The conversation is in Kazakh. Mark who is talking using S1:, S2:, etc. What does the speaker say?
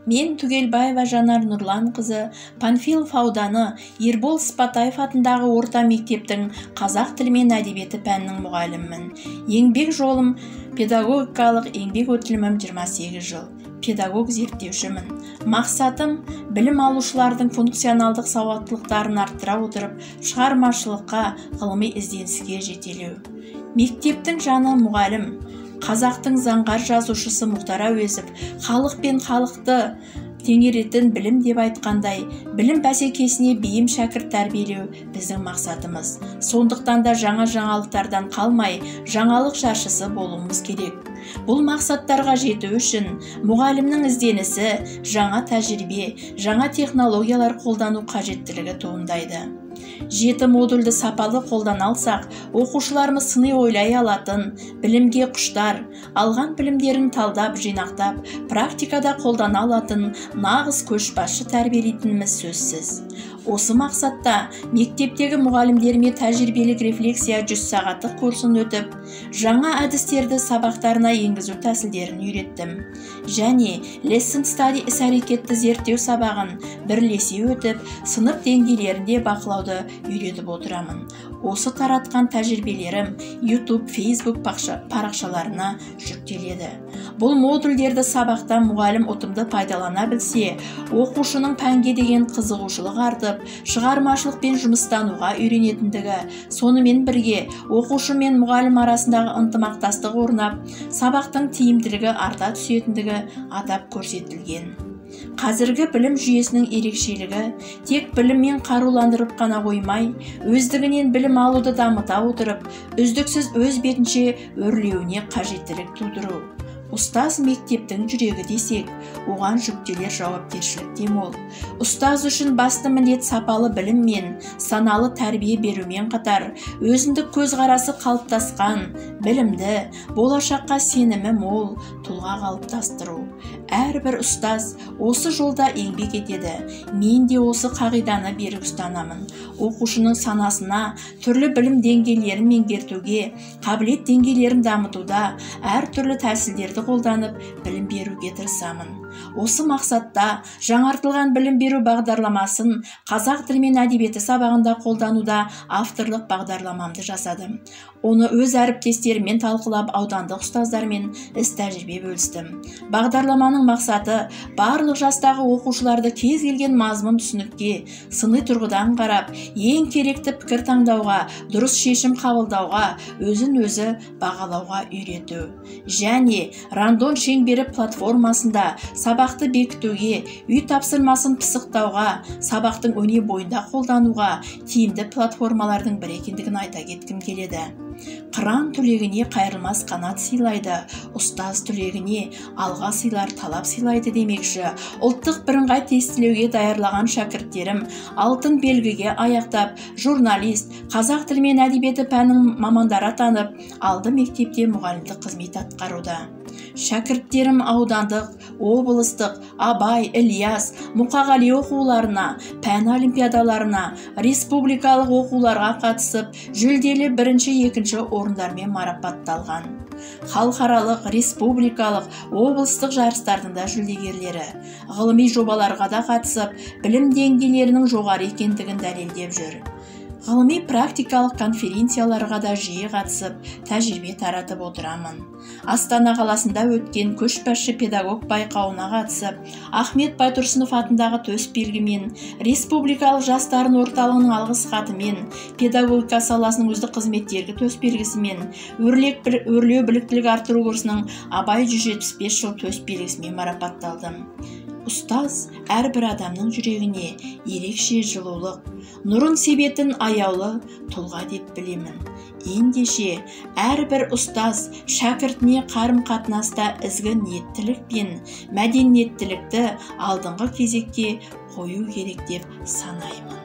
S1: Мен Түгелбаева Жанар Нұрланқызы, Панфилов ауданы Ербол Сыпатаев атындағы орта мектептің қазақ тілі мен әдебиеті пәнінің мұғалімімін. Еңбек жолым педагогикалық еңбек өтілімім 28 жыл. Педагог зерттеушімін. Мақсатым білім алушылардың функционалдық сауаттылықтарын арттыра отырып, шығармашылыққа, ғылыми ізденіске жетелеу. Мектептің жаны мұғалім. Қазақтың заңғар жазушысы Мұхтар Әуезов халық пен халықты теңеретін білім деп айтқандай, білім бәсекесіне бейім шәкірт тәрбиелеу біздің мақсатымыз. Сондықтан да жаңа жаңалықтардан қалмай, жаңалық жаршысы болуымыз керек. Бұл мақсаттарға жету үшін мұғалімнің ізденісі, жаңа тәжірибе, жаңа технологиялар қолдану қажеттілігі туындайды. 7 модульді сапалы қолдана алсақ, оқушыларымыз сыни ойлай алатын, білімге құштар, алған білімдерін талдап, жинақтап, практикада қолдана алатын нағыз көшбасшы тәрбиелейтініміз сөзсіз. Осы мақсатта мектептегі мұғалімдеріме тәжірибелік рефлексия 100 сағаттық курсын өтіп, жаңа әдістерді сабақтарына енгізу тәсілдерін үйреттім. Және Lesson Study іс-әрекетті зерттеу сабағын бірлесе өтіп, сынып деңгейлерінде бақылауды үйретіп отырамын. Осы таратқан тәжірибелерім YouTube, Facebook парақшаларына жүктеледі. Бұл модульдерді сабақта мұғалім ұтымды пайдалана білсе, оқушының пәнге деген қызығушылық артып, шығармашылықпен жұмыстануға үйренетіндігі, сонымен бірге оқушы мен мұғалім арасындағы ынтымақтастық орнап, сабақтың тиімділігі арта түсетіндігі атап көрсетілген. Қазіргі білім жүйесінің ерекшелігі тек біліммен қаруландырып қана қоймай, өздігінен білім алуды дамыта отырып, үздіксіз өз бетінше өрлеуіне қажеттілік тудыру. Ұстаз мектептің жүрегі десек, оған жүктелер жауапкершілік мол. Ұстаз үшін басты міндет сапалы білім мен саналы тәрбие берумен қатар, өзіндік көзқарасы қалыптасқан, білімді, болашаққа сенімі мол тұлға қалыптастыру. Әрбір ұстаз осы жолда еңбек етеді. Мен де осы қағиданы берік ұстанамын. Оқушының санасына түрлі білім деңгейлерін меңгертуге, қабілет деңгейлерін дамытуда әртүрлі тәсілдерді қолданып білім беруге тырысамын. Осы мақсатта жаңартылған білім беру бағдарламасын қазақ тілі мен әдебиеті сабағында қолдануда авторлық бағдарламамды жасадым. Оны өз әріптестеріммен талқылап, аудандық ұстаздармен іс тәжірибе бөлістім. Бағдарламаның мақсаты барлық жастағы оқушыларды кез келген мазмұн түсінікке, сыни тұрғыдан қарап, ең керекті пікір таңдауға, дұрыс шешім қабылдауға, өзін-өзі бағалауға үйрету. Және рандон шеңбері платформасында сабақты бекітуге, үй тапсырмасын пысықтауға, сабақтың өне бойында қолдануға тиімді платформалардың бір екендігін айта кеткім келеді. Қыран түлегіне қайырылмас қанат сыйлайды, ұстаз түлегіне алға сыйлар талап сыйлайды демекші. Ұлттық бірыңғай тестілеуге даярлаған шәкірттерім алтын белгіге аяқтап, журналист, қазақ тілі мен әдебиеті пәнінің мамандары атанып, алды мектепте мұғалімдік қызмет атқаруда. Шәкірттерім аудандық, облыстық, Абай, Ильяс, Мұқағали оқуларына, пән олимпиадаларына, республикалық оқуларға қатысып, жүлделі 1-2 орындармен марапатталған. Халықаралық, республикалық, облыстық жарыстардың да жүлдегерлері. Ғылыми жобаларға да қатысып, білім деңгейлерінің жоғары екендігін дәлелдеп жүр. Ғылыми практикалық конференцияларға да жиі қатысып, тәжірибе таратып отырамын. Астана қаласында өткен көшбасшы педагог байқауына қатысып, Ахмет Байтұрсынов атындағы төсбелгімен, республикалық жастарын орталығының алғыс хатымен, педагогика саласының үздік қызметтерге төсбелгісімен, өрлеу біліктілік арттыру курсының Абай 175 жыл төсбелгісімен марапатталдым. Ұстаз әрбір адамның жүрегіне ерекше жылулық, нұрын себетін аяулы тұлға деп білемін. Ендеше әрбір ұстаз шәкіртіне қарым-қатынаста ізгі ниеттілік пен мәдениеттілікті алдыңғы кезекке қою керек деп санаймын.